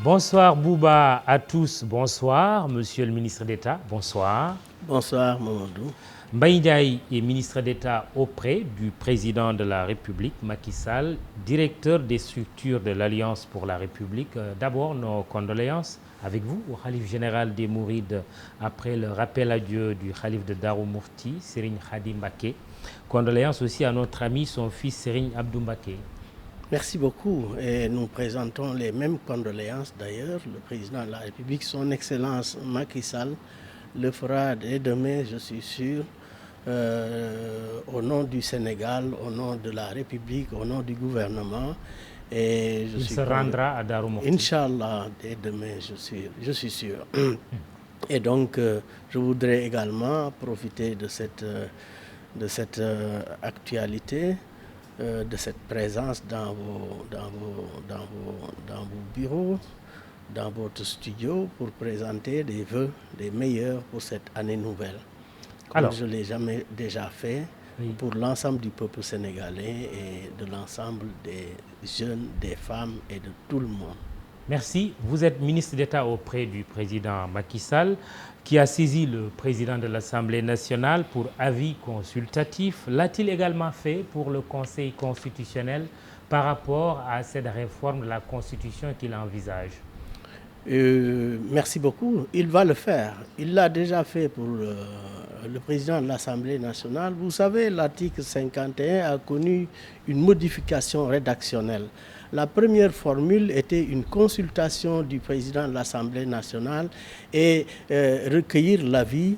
Bonsoir Bouba à tous, bonsoir Monsieur le ministre d'État, bonsoir. Bonsoir Mamadou. Mbaye Ndiaye est ministre d'État auprès du président de la République, Macky Sall, directeur des structures de l'Alliance pour la République. D'abord, nos condoléances avec vous au Khalife général des Mourides après le rappel à Dieu du Khalife de Darou Moufti, Serigne Khady Mbacké. Condoléances aussi à notre ami, son fils Serigne Abdou Mbacké. Merci beaucoup et nous présentons les mêmes condoléances d'ailleurs. Le président de la République, son Excellence Macky Sall, le fera dès demain, je suis sûr, au nom du Sénégal, au nom de la République, au nom du gouvernement. Et il se rendra à Darou Moufti. Inch'Allah, dès demain, je suis sûr. Et donc, je voudrais également profiter de cette actualité, de cette présence dans vos bureaux, dans votre studio, pour présenter des vœux, des meilleurs pour cette année nouvelle. Comme je l'ai jamais déjà fait, oui, pour l'ensemble du peuple sénégalais et de l'ensemble des jeunes, des femmes et de tout le monde. Merci. Vous êtes ministre d'État auprès du président Macky Sall, qui a saisi le président de l'Assemblée nationale pour avis consultatif. L'a-t-il également fait pour le Conseil constitutionnel par rapport à cette réforme de la Constitution qu'il envisage? Merci beaucoup. Il va le faire. Il l'a déjà fait pour le président de l'Assemblée nationale. Vous savez, l'article 51 a connu une modification rédactionnelle. La première formule était une consultation du président de l'Assemblée nationale et recueillir l'avis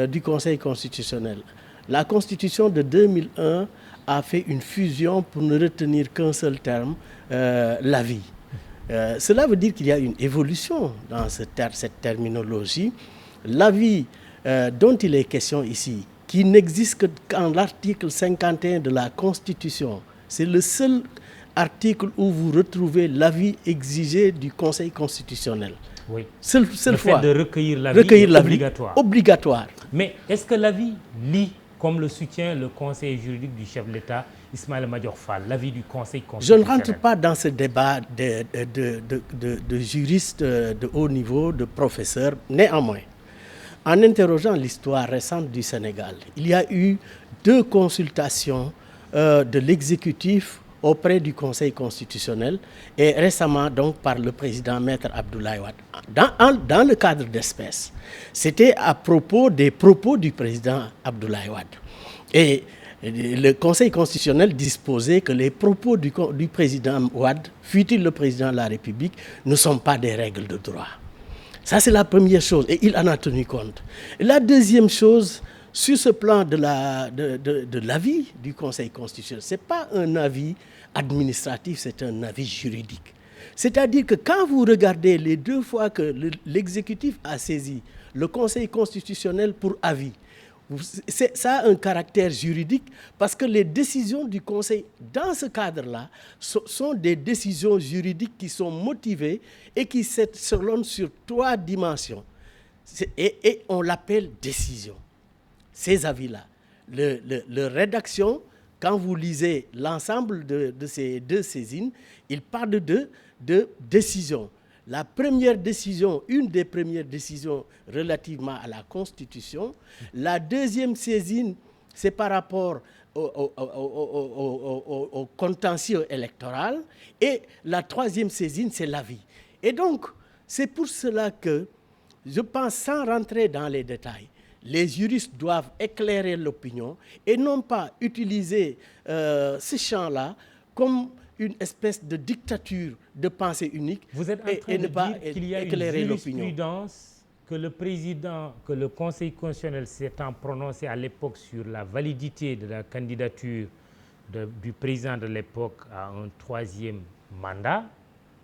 du Conseil constitutionnel. La Constitution de 2001 a fait une fusion pour ne retenir qu'un seul terme, l'avis. Cela veut dire qu'il y a une évolution dans cette terminologie. L'avis dont il est question ici, qui n'existe qu'en l'article 51 de la Constitution, c'est le seul article où vous retrouvez l'avis exigé du Conseil constitutionnel. Oui. Seule le fois. Fait de recueillir l'avis obligatoire. Obligatoire. Mais est-ce que l'avis lit, comme le soutient le conseil juridique du chef de l'État, Ismaïla Madior Fall, l'avis du Conseil constitutionnel? Je ne rentre pas dans ce débat de juristes de haut niveau, de professeurs. Néanmoins, en interrogeant l'histoire récente du Sénégal, il y a eu 2 consultations de l'exécutif auprès du Conseil constitutionnel et récemment donc par le président Maître Abdoulaye Wade. Dans le cadre d'espèces, c'était à propos des propos du président Abdoulaye Wade. Et le Conseil constitutionnel disposait que les propos du président Wade, fût-il le président de la République, ne sont pas des règles de droit. Ça, c'est la première chose et il en a tenu compte. Et la deuxième chose, sur ce plan de l'avis du Conseil constitutionnel, ce n'est pas un avis administratif, c'est un avis juridique. C'est-à-dire que quand vous regardez les 2 fois que l'exécutif a saisi le Conseil constitutionnel pour avis, ça a un caractère juridique parce que les décisions du Conseil, dans ce cadre-là, sont des décisions juridiques qui sont motivées et qui s'échelonnent sur 3 dimensions. Et on l'appelle décision. Ces avis-là, leur rédaction, quand vous lisez l'ensemble de ces 2 saisines, il parle de décision. La première décision, une des premières décisions relativement à la Constitution. La deuxième saisine, c'est par rapport au contentieux électoral. Et la troisième saisine, c'est l'avis. Et donc, c'est pour cela que, je pense, sans rentrer dans les détails, les juristes doivent éclairer l'opinion et non pas utiliser ce champ-là comme une espèce de dictature de pensée unique. Vous êtes en train de dire qu'il y a une jurisprudence que le Conseil constitutionnel s'étant prononcé à l'époque sur la validité de la candidature du président de l'époque à un 3e mandat,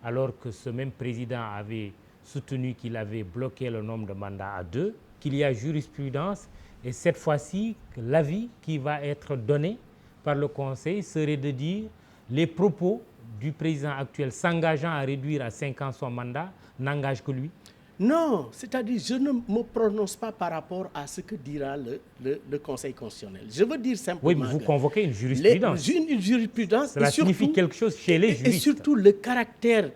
alors que ce même président avait soutenu qu'il avait bloqué le nombre de mandats à 2, qu'il y a jurisprudence et cette fois-ci, l'avis qui va être donné par le Conseil serait de dire les propos du président actuel s'engageant à réduire à 5 ans son mandat n'engagent que lui. Non, c'est-à-dire je ne me prononce pas par rapport à ce que dira le Conseil constitutionnel. Je veux dire simplement... Oui, mais vous convoquez une jurisprudence. Une jurisprudence. Cela signifie quelque chose chez les juristes. Et surtout le caractère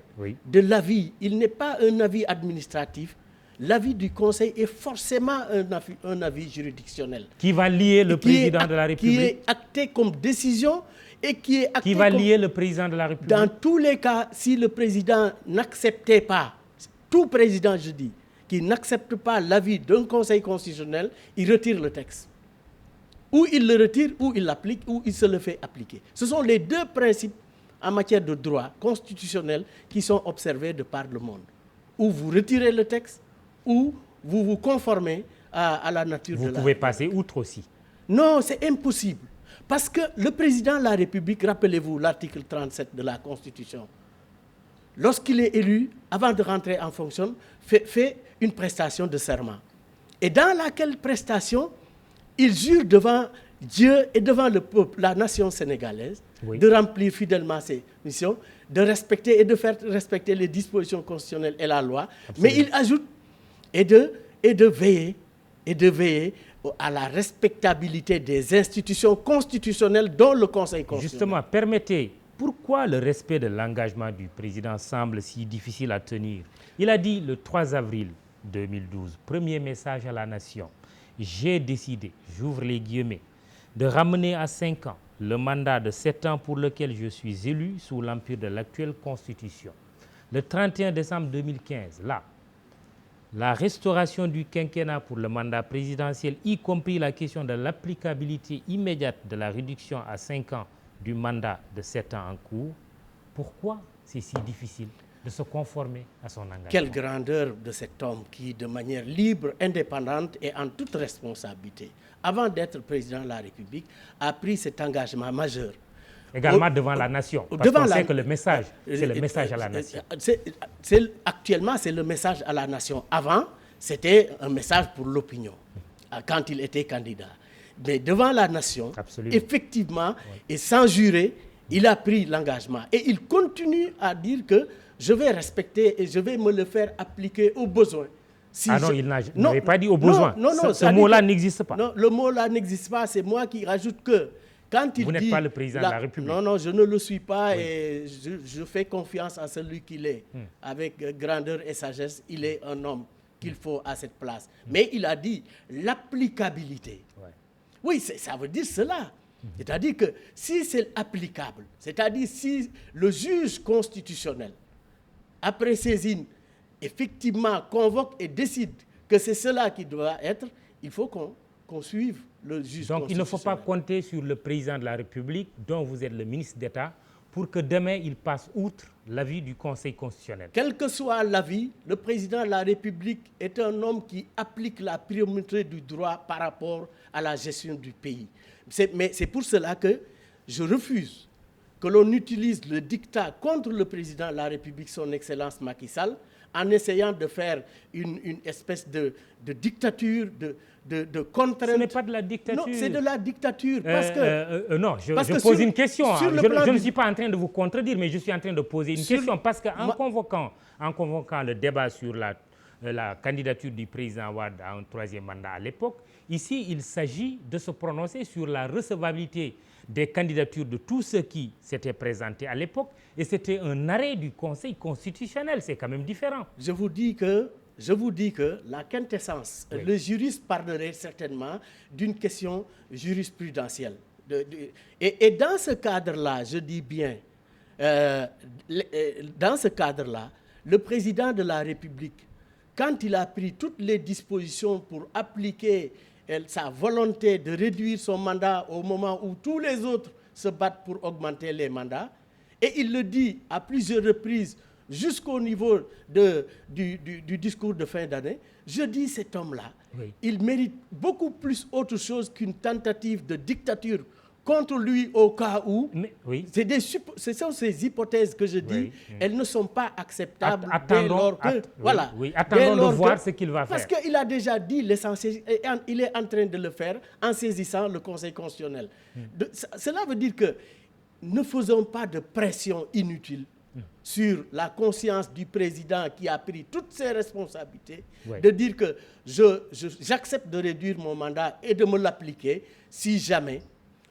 de l'avis. Il n'est pas un avis administratif. L'avis du Conseil est forcément un avis juridictionnel. Qui va lier le président de la République. Qui est acté comme décision et qui est acté qui va lier le président de la République. Dans tous les cas, si le président n'acceptait pas, tout président, je dis, qui n'accepte pas l'avis d'un Conseil constitutionnel, il retire le texte. Ou il le retire, ou il l'applique, ou il se le fait appliquer. Ce sont les deux principes en matière de droit constitutionnel qui sont observés de par le monde. Ou vous retirez le texte, ou vous vous conformez à la nature de la... Vous pouvez passer outre aussi. Non, c'est impossible. Parce que le président de la République, rappelez-vous l'article 37 de la Constitution, lorsqu'il est élu, avant de rentrer en fonction, fait une prestation de serment. Et dans laquelle prestation, il jure devant Dieu et devant le peuple, la nation sénégalaise, de remplir fidèlement ses missions, de respecter et de faire respecter les dispositions constitutionnelles et la loi. Absolument. Mais il ajoute et de veiller à la respectabilité des institutions constitutionnelles dont le Conseil constitutionnel. Justement, permettez, pourquoi le respect de l'engagement du président semble si difficile à tenir? Il a dit le 3 avril 2012, premier message à la nation, j'ai décidé, j'ouvre les guillemets, de ramener à 5 ans le mandat de 7 ans pour lequel je suis élu sous l'empire de l'actuelle Constitution. Le 31 décembre 2015, là, la restauration du quinquennat pour le mandat présidentiel, y compris la question de l'applicabilité immédiate de la réduction à 5 ans du mandat de 7 ans en cours, pourquoi c'est si difficile de se conformer à son engagement? Quelle grandeur de cet homme qui, de manière libre, indépendante et en toute responsabilité, avant d'être président de la République, a pris cet engagement majeur. Également devant la nation, parce qu'on sait que le message, c'est le message à la nation. Actuellement, c'est le message à la nation. Avant, c'était un message pour l'opinion, quand il était candidat. Mais devant la nation, absolument, effectivement, et sans jurer, il a pris l'engagement. Et il continue à dire que je vais respecter et je vais me le faire appliquer aux besoins. Si il n'avait pas dit aux besoins. Non, ce mot-là n'existe pas. Non, le mot-là n'existe pas. C'est moi qui rajoute que quand il dit... Vous n'êtes pas le président de la République. Non, je ne le suis pas et je fais confiance à celui qu'il est. Avec grandeur et sagesse, il est un homme qu'il faut à cette place. Mais il a dit l'applicabilité. Oui, ça veut dire cela. C'est-à-dire que si c'est applicable, c'est-à-dire si le juge constitutionnel, après saisine, effectivement convoque et décide que c'est cela qui doit être, il faut qu'on suive le juge constitutionnel. Donc il ne faut pas compter sur le président de la République, dont vous êtes le ministre d'État, pour que demain il passe outre l'avis du Conseil constitutionnel. Quel que soit l'avis, le président de la République est un homme qui applique la priorité du droit par rapport à la gestion du pays. Mais c'est pour cela que je refuse que l'on utilise le dictat contre le président de la République, son Excellence Macky Sall, en essayant de faire une espèce de dictature, de contrainte. Ce n'est pas de la dictature. Non, c'est de la dictature. Parce que, non, je pose une question. Je ne suis pas en train de vous contredire, mais je suis en train de poser une question. Parce qu'en convoquant le débat sur la candidature du président Wade à un 3e mandat à l'époque, ici, il s'agit de se prononcer sur la recevabilité des candidatures de tous ceux qui s'étaient présentés à l'époque. Et c'était un arrêt du Conseil constitutionnel. C'est quand même différent. Je vous dis que la quintessence, le juriste parlerait certainement d'une question jurisprudentielle. Et dans ce cadre-là, je dis bien, dans ce cadre-là, le président de la République, quand il a pris toutes les dispositions pour appliquer sa volonté de réduire son mandat au moment où tous les autres se battent pour augmenter les mandats, et il le dit à plusieurs reprises jusqu'au niveau du discours de fin d'année, je dis cet homme-là, il mérite beaucoup plus autre chose qu'une tentative de dictature contre lui au cas où. Ce sont ces hypothèses que je dis, elles ne sont pas acceptables dès lors que... Attendons de voir ce qu'il va faire. Parce qu'il a déjà dit l'essentiel, et il est en train de le faire en saisissant le Conseil constitutionnel. Cela veut dire que ne faisons pas de pression inutile sur la conscience du président qui a pris toutes ses responsabilités, de dire que j'accepte de réduire mon mandat et de me l'appliquer si jamais,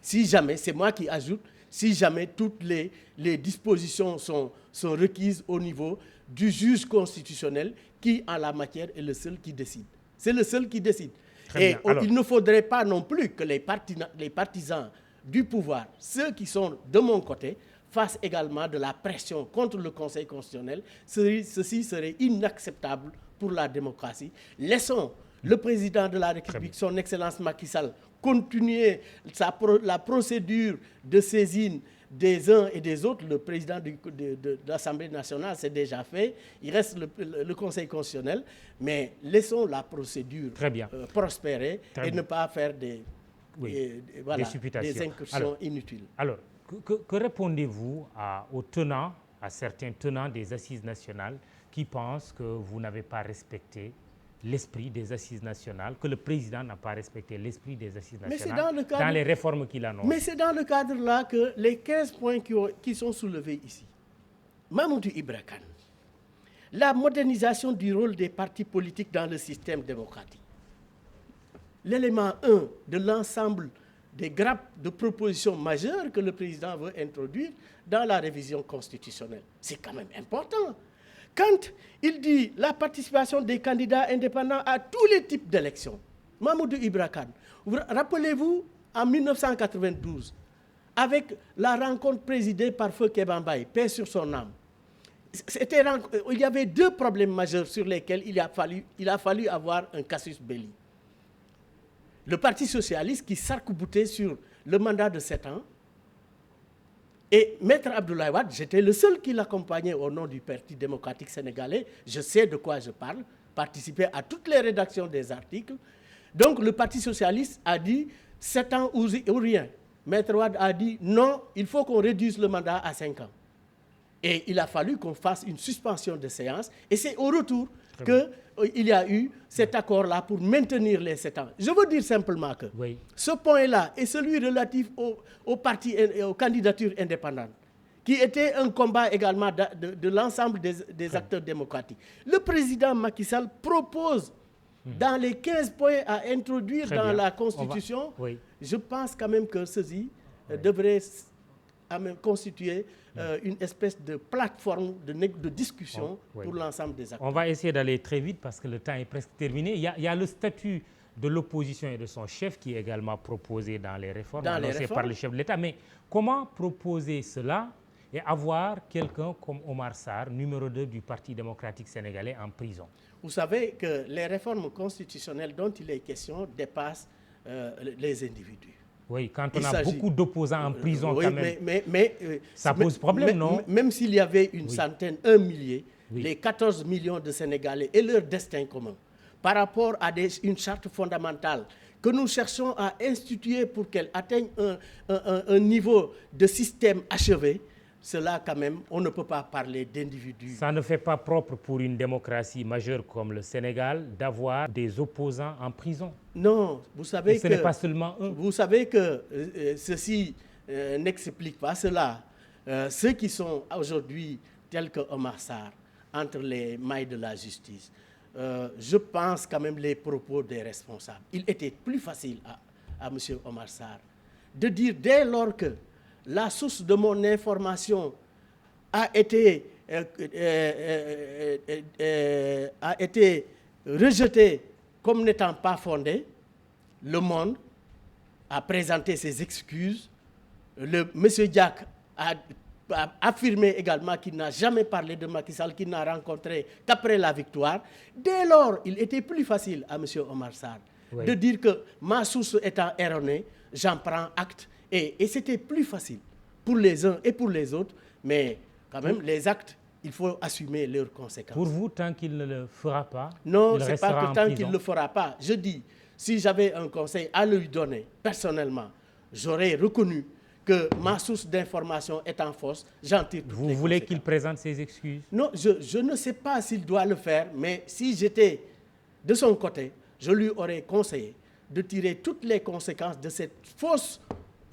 c'est moi qui ajoute, si jamais toutes les dispositions sont requises au niveau du juge constitutionnel qui, en la matière, est le seul qui décide. C'est le seul qui décide. Et il ne faudrait pas non plus que les partisans du pouvoir, ceux qui sont de mon côté, fassent également de la pression contre le Conseil constitutionnel. Ceci serait inacceptable pour la démocratie. Laissons le président de la République, son Excellence Macky Sall, continuer la procédure de saisine des uns et des autres. Le président de l'Assemblée nationale, c'est déjà fait. Il reste le Conseil constitutionnel. Mais laissons la procédure prospérer et ne pas faire des incursions inutiles. Alors, que répondez-vous à certains tenants des assises nationales qui pensent que vous n'avez pas respecté l'esprit des assises nationales, que le président n'a pas respecté l'esprit des assises nationales dans les réformes qu'il annonce? Mais c'est dans le cadre-là que les 15 points qui sont soulevés ici. Mamoudou Ibra Kane, la modernisation du rôle des partis politiques dans le système démocratique. L'élément 1 de l'ensemble des grappes de propositions majeures que le président veut introduire dans la révision constitutionnelle. C'est quand même important. Quand il dit la participation des candidats indépendants à tous les types d'élections, Mamoudou Ibra Kane, rappelez-vous, en 1992, avec la rencontre présidée par Feu Kéba Mbaye, paix sur son âme, il y avait 2 problèmes majeurs sur lesquels il a fallu avoir un casus belli. Le Parti socialiste qui s'arc-boutait sur le mandat de 7 ans. Et Maître Abdoulaye Wade, j'étais le seul qui l'accompagnait au nom du Parti démocratique sénégalais. Je sais de quoi je parle. Participait à toutes les rédactions des articles. Donc le Parti socialiste a dit 7 ans ou rien. Maître Wade a dit non, il faut qu'on réduise le mandat à 5 ans. Et il a fallu qu'on fasse une suspension de séance. Et c'est au retour qu'il y a eu cet accord-là pour maintenir les 7 ans. Je veux dire simplement que ce point-là est celui relatif aux partis et aux candidatures indépendantes, qui était un combat également de l'ensemble des acteurs démocratiques. Le président Macky Sall propose dans les 15 points à introduire dans la Constitution. Je pense quand même que ceci devrait constituer une espèce de plateforme de discussion pour l'ensemble des acteurs. On va essayer d'aller très vite parce que le temps est presque terminé. Il y a le statut de l'opposition et de son chef qui est également proposé dans les réformes annoncées par le chef de l'État. Mais comment proposer cela et avoir quelqu'un comme Omar Sarr, numéro 2 du Parti démocratique sénégalais, en prison? Vous savez que les réformes constitutionnelles dont il est question dépassent les individus. Oui, quand on a beaucoup d'opposants en prison, quand même, ça pose problème, non? Même s'il y avait une centaine, 1 millier, les 14 millions de Sénégalais et leur destin commun, par rapport à une charte fondamentale que nous cherchons à instituer pour qu'elle atteigne un niveau de système achevé, cela quand même, on ne peut pas parler d'individus. Ça ne fait pas propre pour une démocratie majeure comme le Sénégal d'avoir des opposants en prison. Non, vous savez que... Ce n'est pas seulement eux. Vous savez que ceci n'explique pas cela. Ceux qui sont aujourd'hui tels que Omar Sarr, entre les mailles de la justice, je pense quand même les propos des responsables. Il était plus facile à M. Omar Sarr de dire dès lors que la source de mon information a été rejetée comme n'étant pas fondée, Le Monde a présenté ses excuses. M. Diack a affirmé également qu'il n'a jamais parlé de Macky Sall, qu'il n'a rencontré qu'après la victoire. Dès lors, il était plus facile à M. Omar Sarr de dire que ma source étant erronée, j'en prends acte. Et c'était plus facile pour les uns et pour les autres, mais quand même, les actes, il faut assumer leurs conséquences. Pour vous, tant qu'il ne le fera pas, non, ce n'est pas que tant qu'il ne le fera pas. Je dis, si j'avais un conseil à lui donner, personnellement, j'aurais reconnu que ma source d'information étant fausse, j'en tire toutes les conséquences. Vous voulez qu'il présente ses excuses? Non, je ne sais pas s'il doit le faire, mais si j'étais de son côté, je lui aurais conseillé de tirer toutes les conséquences de cette fausse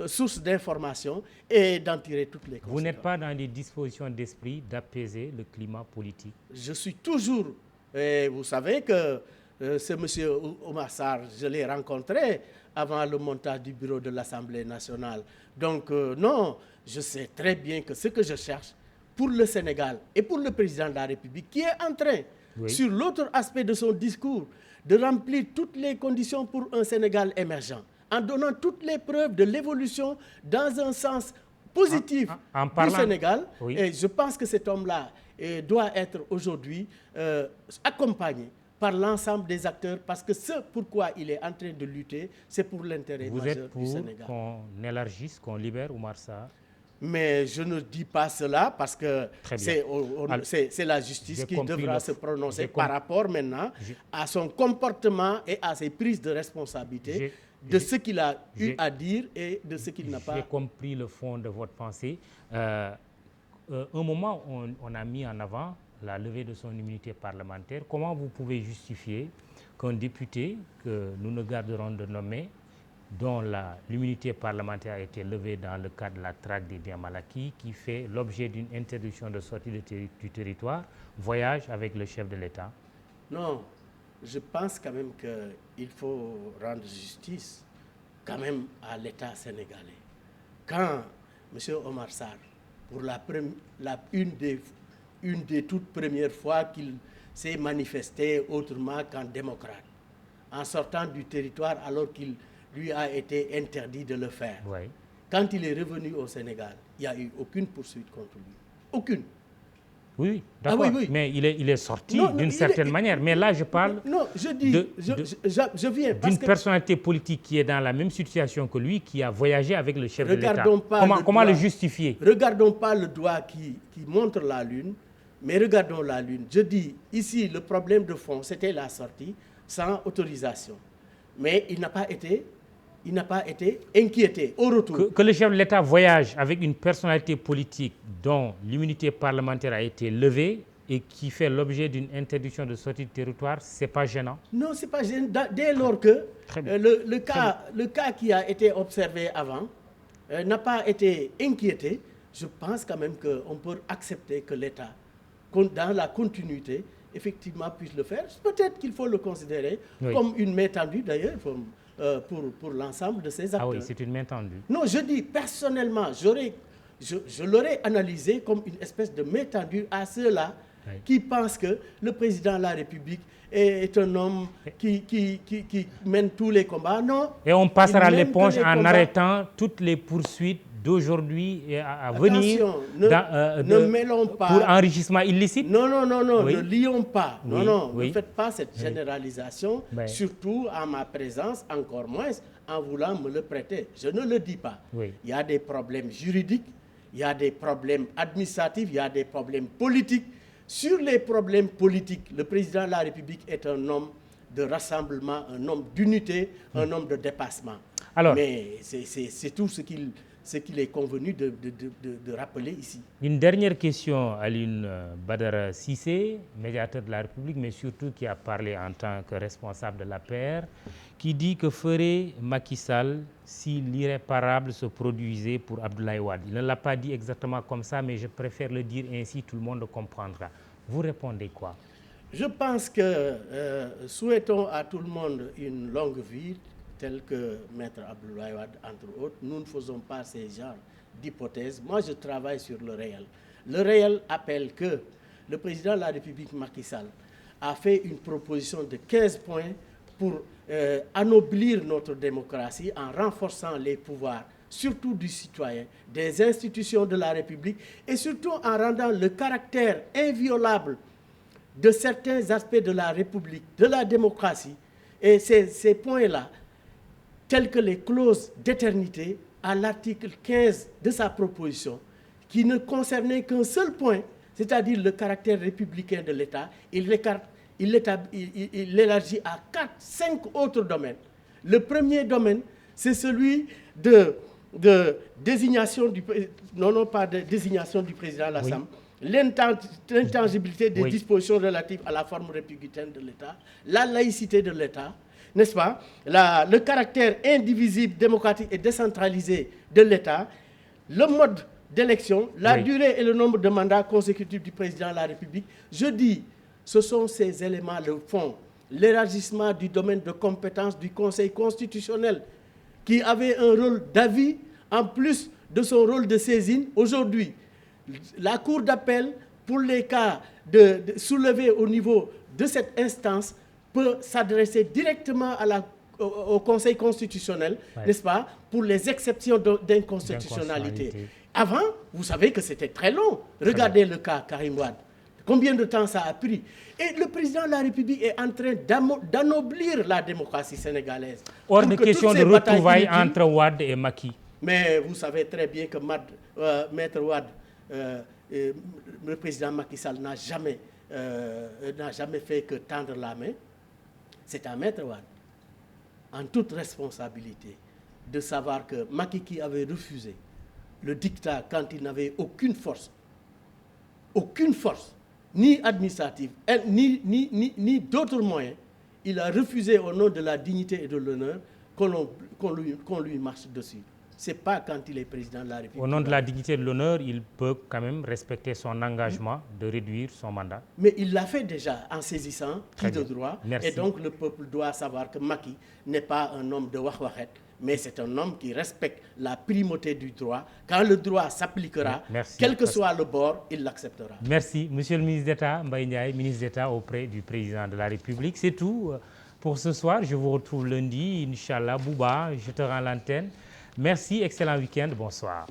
source d'information et d'en tirer toutes les conséquences. Vous n'êtes pas dans des dispositions d'esprit d'apaiser le climat politique? Je suis toujours... Et vous savez que ce monsieur Oumar Sarr, je l'ai rencontré avant le montage du bureau de l'Assemblée nationale. Donc non, je sais très bien que ce que je cherche pour le Sénégal et pour le président de la République, qui est en train, sur l'autre aspect de son discours, de remplir toutes les conditions pour un Sénégal émergent, en donnant toutes les preuves de l'évolution dans un sens positif du Sénégal. Et je pense que cet homme-là doit être aujourd'hui accompagné par l'ensemble des acteurs, parce que ce pourquoi il est en train de lutter, c'est pour l'intérêt majeur du Sénégal. Vous êtes pour qu'on élargisse, qu'on libère Oumar Sarr? Mais je ne dis pas cela parce que c'est la justice qui devra se prononcer par rapport maintenant à son comportement et à ses prises de responsabilité, de ce qu'il a eu à dire et de ce qu'il n'a pas. J'ai compris le fond de votre pensée. Un moment, on a mis en avant la levée de son immunité parlementaire. Comment vous pouvez justifier qu'un député que nous ne garderons de nommer, dont l'immunité parlementaire a été levée dans le cadre de la traque des biens mal acquis, qui fait l'objet d'une interdiction de sortie du territoire, voyage avec le chef de l'État? Non, je pense quand même qu'il faut rendre justice quand même à l'État sénégalais. Quand M. Oumar Sarr, pour une des toutes premières fois qu'il s'est manifesté autrement qu'en démocrate, en sortant du territoire alors qu'il lui a été interdit de le faire. Quand il est revenu au Sénégal, il n'y a eu aucune poursuite contre lui. Aucune. Oui, d'accord. Mais il est sorti d'une certaine manière. Mais là, je parle je viens d'une personnalité politique qui est dans la même situation que lui, qui a voyagé avec le chef de l'État. Comment le justifier? Regardons pas le doigt qui montre la Lune, mais regardons la Lune. Je dis, ici, le problème de fond, c'était la sortie sans autorisation. Mais il n'a pas été inquiété au retour. Que le chef de l'État voyage avec une personnalité politique dont l'immunité parlementaire a été levée et qui fait l'objet d'une interdiction de sortie du territoire, ce n'est pas gênant? Non, ce n'est pas gênant. Dès lors que le cas qui a été observé avant n'a pas été inquiété, je pense quand même qu'on peut accepter que l'État, dans la continuité, effectivement puisse le faire. Peut-être qu'il faut le considérer comme une main tendue d'ailleurs pour l'ensemble de ces acteurs. Ah oui, c'est une main tendue. Non, je dis personnellement, je l'aurais analysé comme une espèce de main tendue à ceux-là qui pensent que le président de la République est un homme qui mène tous les combats. Non. Et on passera l'éponge en arrêtant toutes les poursuites d'aujourd'hui et à venir ne mêlons pas pour enrichissement illicite. Non, ne lions pas. Ne faites pas cette généralisation, surtout à ma présence, encore moins en voulant me le prêter. Je ne le dis pas. Il y a des problèmes juridiques, il y a des problèmes administratifs, il y a des problèmes politiques. Sur les problèmes politiques, le président de la République est un homme de rassemblement, un homme d'unité, un homme de dépassement. Mais c'est tout ce qu'il est convenu de rappeler ici. Une dernière question à Alioune Badara Cissé, médiateur de la République, mais surtout qui a parlé en tant que responsable de l'APR, qui dit que ferait Macky Sall si l'irréparable se produisait pour Abdoulaye Wade. Il ne l'a pas dit exactement comme ça, mais je préfère le dire ainsi, tout le monde le comprendra. Vous répondez quoi? Je pense que souhaitons à tout le monde une longue vie, tel que Maître Abdoulaye Wade, entre autres. Nous ne faisons pas ces genres d'hypothèses. Moi, je travaille sur le réel. Le réel appelle que le président de la République, Macky Sall, a fait une proposition de 15 points pour anoblir notre démocratie en renforçant les pouvoirs, surtout du citoyen, des institutions de la République, et surtout en rendant le caractère inviolable de certains aspects de la République, de la démocratie. Et ces points-là, telles que les clauses d'éternité à l'article 15 de sa proposition, qui ne concernait qu'un seul point, c'est-à-dire le caractère républicain de l'État, il l'élargit à 5 autres domaines. Le premier domaine, c'est celui de désignation du président de l'Assemblée, l'intangibilité des dispositions relatives à la forme républicaine de l'État, la laïcité de l'État, n'est-ce pas, le caractère indivisible, démocratique et décentralisé de l'État, le mode d'élection, la durée et le nombre de mandats consécutifs du président de la République. Je dis, ce sont ces éléments le fond. L'élargissement du domaine de compétence du Conseil constitutionnel qui avait un rôle d'avis en plus de son rôle de saisine. Aujourd'hui, la Cour d'appel, pour les cas soulevés au niveau de cette instance, peut s'adresser directement au Conseil constitutionnel, n'est-ce pas, pour les exceptions d'inconstitutionnalité. Avant, vous savez que c'était très long. Regardez le cas Karim Wade. Combien de temps ça a pris? Et le président de la République est en train d'anoblir la démocratie sénégalaise. Hors de question de retrouvailles entre Wade et Macky. Mais vous savez très bien que Maître Wade, le président Macky Sall n'a jamais fait que tendre la main. C'est à Maître Wade, en toute responsabilité, de savoir que Macky qui avait refusé le dictat quand il n'avait aucune force, ni administrative, ni d'autres moyens, il a refusé au nom de la dignité et de l'honneur qu'on lui marche dessus. Ce n'est pas quand il est président de la République. Au nom de la dignité et de l'honneur, il peut quand même respecter son engagement de réduire son mandat. Mais il l'a fait déjà en saisissant qui de droit. Merci. Et donc le peuple doit savoir que Macky n'est pas un homme de wahwahet, mais c'est un homme qui respecte la primauté du droit. Quand le droit s'appliquera, quel que soit le bord, il l'acceptera. Merci. Monsieur le ministre d'État, Mbaye Ndiaye, ministre d'État auprès du président de la République. C'est tout pour ce soir. Je vous retrouve lundi. Inch'Allah, Bouba, je te rends l'antenne. Merci, excellent week-end. Bonsoir.